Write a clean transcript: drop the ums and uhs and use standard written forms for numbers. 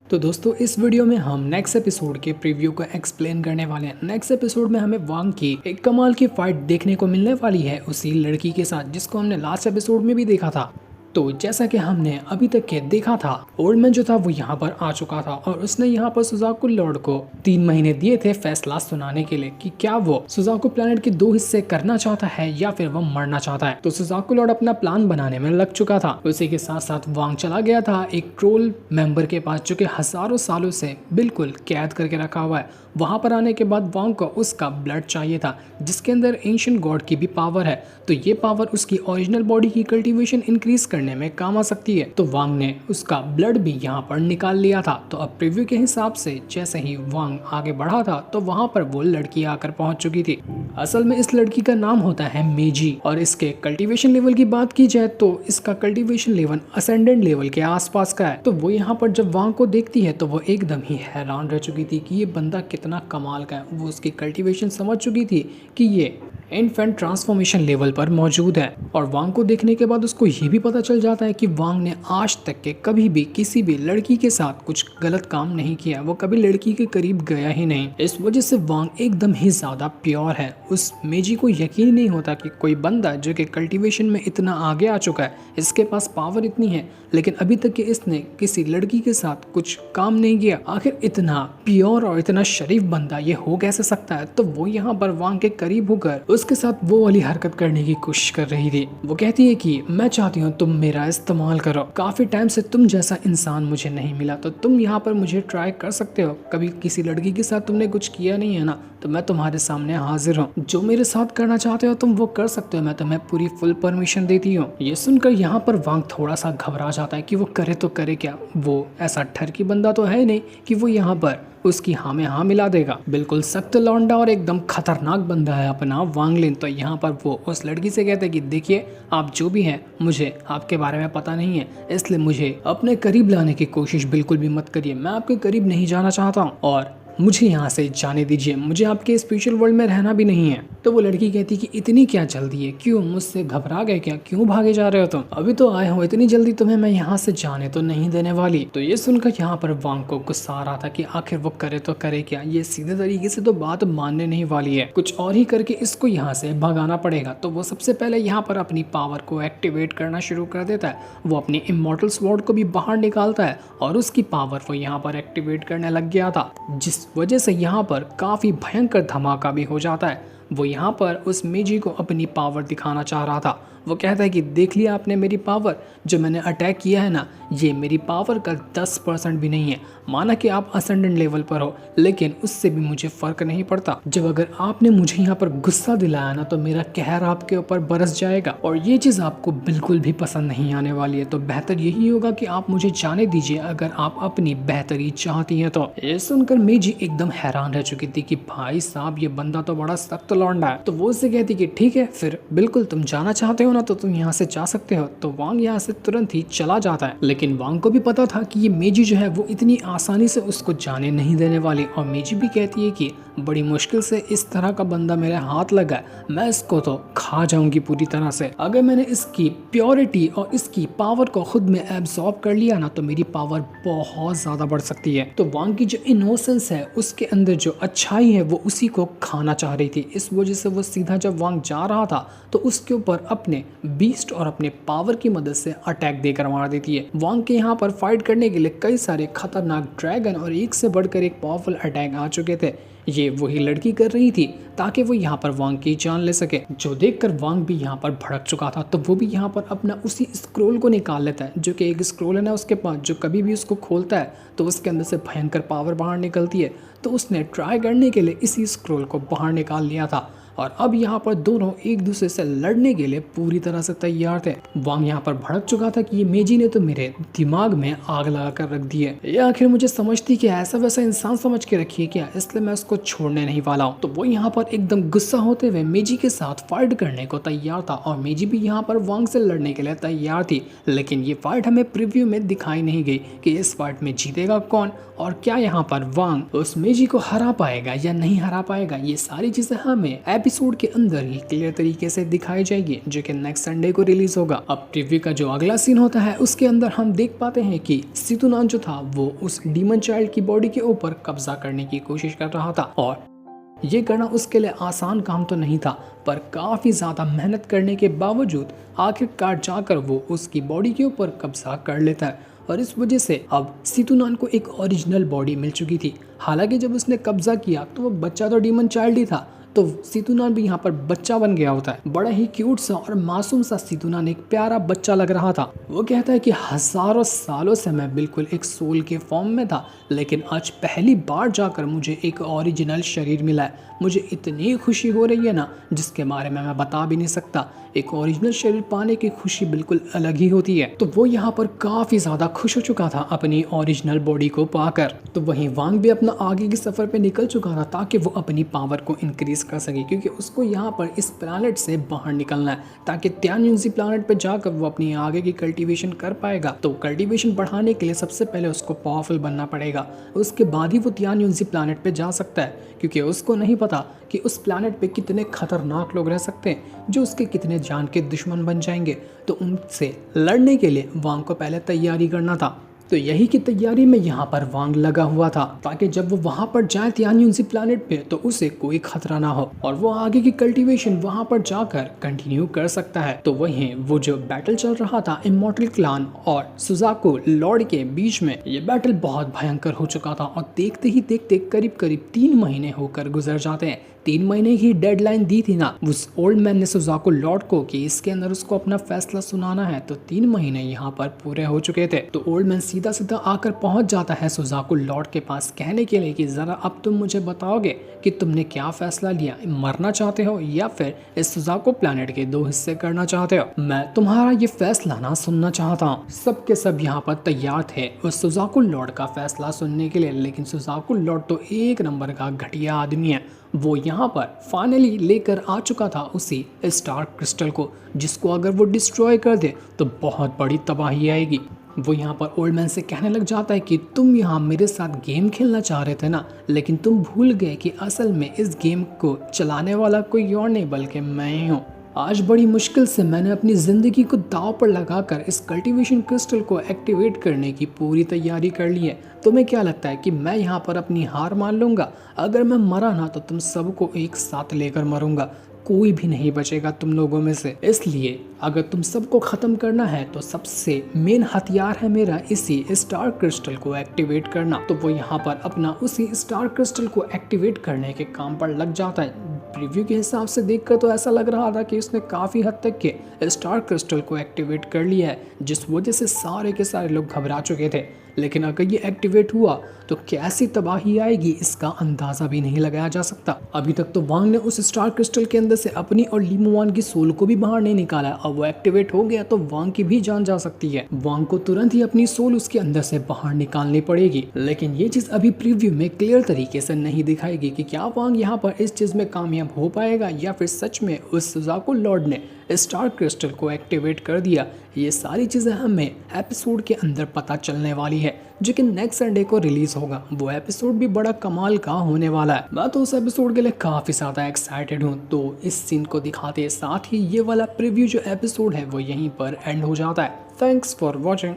तो दोस्तों इस वीडियो में हम नेक्स्ट एपिसोड के प्रीव्यू को एक्सप्लेन करने वाले हैं। नेक्स्ट एपिसोड में हमें वांग की एक कमाल की फाइट देखने को मिलने वाली है उसी लड़की के साथ जिसको हमने लास्ट एपिसोड में भी देखा था। तो जैसा कि हमने अभी तक के देखा था, ओल्ड मैन जो था वो यहाँ पर आ चुका था और उसने यहाँ पर सुजाकु लॉर्ड को 3 महीने दिए थे फैसला सुनाने के लिए कि क्या वो सुजाकु प्लैनेट के 2 हिस्से करना चाहता है या फिर वो मरना चाहता है। तो सुजाकु लॉर्ड अपना प्लान बनाने में लग चुका था। उसी के साथ साथ वांग चला गया था एक ट्रोल मेंबर के पास जो कि हजारों सालों से बिल्कुल कैद करके रखा हुआ है। वहां पर आने के बाद वांग को उसका ब्लड चाहिए था जिसके अंदर एंशिएंट गॉड की भी पावर है। तो ये पावर उसकी ओरिजिनल बॉडी की कल्टीवेशन इंक्रीज करने में काम आ सकती है। तो वांग ने उसका ब्लड भी यहाँ पर निकाल लिया था। तो अब प्रीव्यू के हिसाब से जैसे ही वांग आगे बढ़ा था तो वहां पर वो लड़की आकर पहुंच चुकी थी। असल में इस लड़की का नाम होता है मेजी और इसके कल्टीवेशन लेवल की बात की जाए तो इसका कल्टीवेशन लेवल असेंडेंट लेवल के आसपास का है। तो वो यहाँ पर जब वांग को देखती है तो वो एकदम ही हैरान रह चुकी थी कि ये बंदा कितना कमाल का है। वो उसकी कल्टीवेशन समझ चुकी थी कि ये इन्फेंट ट्रांसफॉर्मेशन लेवल पर मौजूद है। और वांग को देखने के बाद उसको ये भी पता चल जाता है कि वांग ने आज तक के कभी भी किसी भी लड़की के साथ कुछ गलत काम नहीं किया। वो कभी लड़की के करीब गया ही नहीं। इस वजह से वांग एकदम ही ज्यादा प्योर है। उस मेजी को यकीन नहीं होता कि कोई बंदा जो कि कल्टीवेशन में इतना आगे आ चुका है, इसके पास पावर इतनी है, लेकिन अभी तक के इसने किसी लड़की के साथ कुछ काम नहीं किया। आखिर इतना प्योर और इतना शरीफ बंदा ये हो कैसे सकता है। तो वो यहाँ पर वांग के करीब होकर उसके साथ वो वाली हरकत करने की कोशिश कर रही थी। वो कहती है कि मैं चाहती हूँ तुम मेरा इस्तेमाल करो, काफी टाइम से तुम जैसा इंसान मुझे नहीं मिला, तो तुम यहाँ पर मुझे ट्राई कर सकते हो। कभी किसी लड़की के साथ तुमने कुछ किया नहीं है ना, तो मैं तुम्हारे सामने हाजिर हूँ। जो मेरे साथ करना चाहते हो तुम वो कर सकते हो, मैं तुम्हें पूरी फुल परमिशन देती हूँ। ये सुनकर यहाँ पर वांग थोड़ा सा घबरा जाता है कि वो करे तो करे क्या। वो ऐसा ठरकी बंदा तो है नहीं कि वो यहाँ पर उसकी हाँ में हाँ मिला देगा। बिल्कुल सख्त लौंडा और एकदम खतरनाक बंदा है अपना वांग लिन। तो यहाँ पर वो उस लड़की से कहते हैं कि देखिए आप जो भी हैं मुझे आपके बारे में पता नहीं है, इसलिए मुझे अपने करीब लाने की कोशिश बिल्कुल भी मत करिए। मैं आपके करीब नहीं जाना चाहता हूँ और मुझे यहाँ से जाने दीजिए, मुझे आपके स्पेशल वर्ल्ड में रहना भी नहीं है। तो वो लड़की कहती कि इतनी क्या जल्दी है, क्यों मुझसे घबरा गए क्या, क्यों भागे जा रहे हो तुम, अभी तो आए हो, इतनी जल्दी तुम्हें मैं यहाँ से जाने तो नहीं देने वाली। तो ये सुनकर यहाँ पर वांग को गुस्सा आ रहा था कि आखिर वो करे तो करे क्या, ये सीधे तरीके से तो बात मानने नहीं वाली है, कुछ और ही करके इसको यहाँ से भगाना पड़ेगा। तो वो सबसे पहले यहाँ पर अपनी पावर को एक्टिवेट करना शुरू कर देता है। वो अपनी इमॉर्टल स्वॉर्ड को भी बाहर निकालता है और उसकी पावर वो यहाँ पर एक्टिवेट करने लग गया था, जिस वजह से यहाँ पर काफी भयंकर धमाका भी हो जाता है। वो यहाँ पर उस मेजी को अपनी पावर दिखाना चाह रहा था। वो कहता है कि देख लिया आपने मेरी पावर, जो मैंने अटैक किया है ना, ये मेरी पावर का 10% भी नहीं है। माना कि आप असेंडेंट लेवल पर हो, लेकिन उससे भी मुझे फर्क नहीं पड़ता। जब अगर आपने मुझे यहाँ पर गुस्सा दिलाया ना तो मेरा कहर आपके ऊपर बरस जाएगा और ये चीज़ आपको बिल्कुल भी पसंद नहीं आने वाली है। तो बेहतर यही होगा कि आप मुझे जाने दीजिए अगर आप अपनी बेहतरी चाहती हैं। तो ये सुनकर मेजी एकदम हैरान रह चुकी थी कि भाई साहब ये बंदा तो बड़ा सख्त लौंडा है। तो वो उससे कहती कि ठीक है फिर बिल्कुल तुम जाना चाहते हो ना तो तुम यहाँ से जा सकते हो। तो वांग यहाँ से तुरंत ही चला जाता है। लेकिन वांग को भी पता था कि ये मेजी जो है वो इतनी आसानी से उसको जाने नहीं देने वाली। और मेजी भी कहती है कि बड़ी मुश्किल से इस तरह का बंदा मेरे हाथ लगा है, मैं इसको तो खा जाऊंगी पूरी तरह से। अगर मैंने इसकी प्योरिटी और इसकी पावर को खुद में एब्सॉर्ब कर लिया ना तो मेरी पावर बहुत ज्यादा बढ़ सकती है। तो वांग की जो इनोसेंस है, उसके अंदर जो अच्छाई है, वो उसी को खाना चाह रही थी। इस वजह से वो सीधा जब वांग जा रहा था तो उसके ऊपर अपने बीस्ट और अपने पावर की मदद से अटैक देकर मार देती है। वांग के यहाँ पर फाइट करने के लिए कई सारे खतरनाक ड्रैगन और एक से बढ़कर एक पावरफुल अटैक आ चुके थे। ये वही लड़की कर रही थी ताकि वो यहाँ पर वांग की जान ले सके, जो देखकर वांग भी यहाँ पर भड़क चुका था। तो वो भी यहाँ पर अपना उसी स्क्रोल को निकाल लेता है, जो कि एक स्क्रोल है ना उसके पास, जो कभी भी उसको खोलता है तो उसके अंदर से भयंकर पावर बाहर निकलती है। तो उसने ट्राई करने के लिए इसी स्क्रोल को बाहर निकाल लिया था और अब यहाँ पर दोनों एक दूसरे से लड़ने के लिए पूरी तरह से तैयार थे। वांग यहाँ पर भड़क चुका था कि ये मेजी ने तो मेरे दिमाग में आग लगा कर रख दी है, ये आखिर मुझे समझती कि ऐसा वैसा इंसान समझ के रखी है क्या, इसलिए मैं उसको छोड़ने नहीं वाला हूँ। तो वो यहाँ पर एकदम गुस्सा होते हुए मेजी के साथ फाइट करने को तैयार था और मेजी भी यहाँ पर वांग से लड़ने के लिए तैयार थी। लेकिन ये फाइट हमें प्रीव्यू में दिखाई नहीं गई कि इस फाइट में जीतेगा कौन और क्या यहाँ पर वांग उस मेजी को हरा पाएगा या नहीं हरा पाएगा। ये सारी चीजें हमें एपिसोड के अंदर ही क्लियर तरीके से दिखाई जाएगी, जो कि नेक्स्ट संडे को रिलीज होगा। अब प्रीव्यू का जो अगला सीन होता है उसके अंदर हम देख पाते हैं कि सितुनान जो था वो उस डीमन चाइल्ड की बॉडी के ऊपर कब्जा करने की कोशिश कर रहा था, और ये करना उसके लिए आसान काम तो नहीं था, पर काफ़ी ज़्यादा मेहनत करने के बावजूद आखिरकार जाकर वो उसकी बॉडी के ऊपर कब्जा कर लेता है। और इस वजह से अब सितुनान को एक ओरिजिनल बॉडी मिल चुकी थी। हालांकि जब उसने कब्जा किया तो वो बच्चा तो डीमन चाइल्ड ही था, तो सितुनान भी यहाँ पर बच्चा बन गया होता है। बड़ा ही क्यूट सा और मासूम सा सितुनान एक प्यारा बच्चा लग रहा था। वो कहता है कि हजारों सालों से मैं बिल्कुल एक सोल के फॉर्म में था, लेकिन आज पहली बार जाकर मुझे एक ओरिजिनल शरीर मिला है। मुझे इतनी खुशी हो रही है ना, जिसके बारे में मैं बता भी नहीं सकता। एक ओरिजिनल शरीर पाने की खुशी बिल्कुल अलग ही होती है। तो वो यहाँ पर काफ़ी ज़्यादा खुश हो चुका था अपनी ओरिजिनल बॉडी को पाकर। तो वहीं वांग भी अपना आगे के सफ़र पे निकल चुका था ताकि वो अपनी पावर को इंक्रीज कर सके, क्योंकि उसको यहाँ पर इस प्लानट से बाहर निकलना है ताकि त्यान्युनसी प्लानट पे जाकर वो अपनी आगे की कल्टीवेशन कर पाएगा। तो कल्टीवेशन बढ़ाने के लिए सबसे पहले उसको पावरफुल बनना पड़ेगा, उसके बाद ही वो त्यान्युनसी प्लानट पे जा सकता है, क्योंकि उसको नहीं पता कि उस प्लानट पे कितने खतरनाक लोग रह सकते हैं जो उसके कितने जान के दुश्मन बन जाएंगे। तो उनसे लड़ने के लिए वांग को पहले तैयारी करना था। तो यही की तैयारी में यहाँ पर वांग लगा हुआ था ताकि जब वो वहाँ पर जाए त्यान्युनसी प्लानट पे तो उसे कोई खतरा ना हो और वो आगे की कल्टीवेशन वहाँ पर जाकर कंटिन्यू कर सकता है। तो वहीं वो जो बैटल चल रहा था इमॉर्टल क्लान और सुजाको लॉर्ड के बीच में, ये बैटल बहुत भयंकर हो चुका था और देखते ही देखते करीब करीब 3 महीने होकर गुजर जाते हैं। 3 महीने की डेडलाइन दी थी ना उस ओल्ड मैन ने सुजाको लॉर्ड को कि इसके अंदर उसको अपना फैसला सुनाना है। तो 3 महीने यहाँ पर पूरे हो चुके थे। तो ओल्ड मैन सीधा सीधा आकर पहुंच जाता है सुजाको लॉर्ड के पास कहने के लिए कि जरा अब तुम मुझे बताओगे कि तुमने क्या फैसला लिया, मरना चाहते हो या फिर इस सुजाको प्लैनेट के 2 हिस्से करना चाहते हो। मैं तुम्हारा ये फैसला ना सुनना चाहता हूँ। सबके सब यहाँ पर तैयार थे उस सुजाको लॉर्ड का फैसला सुनने के लिए, लेकिन सुजाको लॉर्ड तो एक नंबर का घटिया आदमी है। वो यहाँ पर फाइनली लेकर आ चुका था उसी स्टार क्रिस्टल को, जिसको अगर वो डिस्ट्रॉय कर दे तो बहुत बड़ी तबाही आएगी। वो यहाँ पर ओल्ड मैन से कहने लग जाता है कि तुम यहाँ मेरे साथ गेम खेलना चाह रहे थे ना, लेकिन तुम भूल गए कि असल में इस गेम को चलाने वाला कोई और नहीं बल्कि मैं ही हूँ। आज बड़ी मुश्किल से मैंने अपनी ज़िंदगी को दांव पर लगाकर इस कल्टीवेशन क्रिस्टल को एक्टिवेट करने की पूरी तैयारी कर ली है। तुम्हें क्या लगता है कि मैं यहाँ पर अपनी हार मान लूँगा? अगर मैं मरा ना तो तुम सबको एक साथ लेकर मरूंगा, कोई भी नहीं बचेगा तुम लोगों में से। इसलिए अगर तुम सबको ख़त्म करना है तो सबसे मेन हथियार है मेरा इसी स्टार क्रिस्टल को एक्टिवेट करना। तो वो यहाँ पर अपना उसी स्टार क्रिस्टल को एक्टिवेट करने के काम पर लग जाता है। प्रीव्यू के हिसाब से देखकर तो ऐसा लग रहा था कि उसने काफ़ी हद तक के स्टार क्रिस्टल को एक्टिवेट कर लिया है, जिस वजह से सारे के सारे लोग घबरा चुके थे। लेकिन अगर ये एक्टिवेट हुआ तो कैसी तबाही आएगी इसका अंदाज़ा भी नहीं लगाया जा सकता। अभी तक तो वांग ने उस स्टार क्रिस्टल के अंदर से अपनी और लीमोवान की सोल को भी बाहर नहीं निकाला। अब वो एक्टिवेट हो गया तो वांग की भी जान जा सकती है। वांग को तुरंत ही अपनी सोल उसके अंदर से बाहर निकालनी पड़ेगी, लेकिन ये चीज़ अभी प्रीव्यू में क्लियर तरीके से नहीं दिखाएगी कि क्या वांग यहाँ पर इस चीज़ में कामयाब हो पाएगा या फिर सच में उस सुजाको लॉर्ड ने स्टार क्रिस्टल को एक्टिवेट कर दिया। ये सारी चीज़ें हमें एपिसोड के अंदर पता चलने वाली है, जो कि नेक्स्ट संडे को रिलीज होगा। वो एपिसोड भी बड़ा कमाल का होने वाला है। मैं तो उस एपिसोड के लिए काफ़ी ज़्यादा एक्साइटेड हूँ। तो इस सीन को दिखाते साथ ही ये वाला प्रीव्यू जो एपिसोड है वो यहीं पर एंड हो जाता है। Thanks for watching.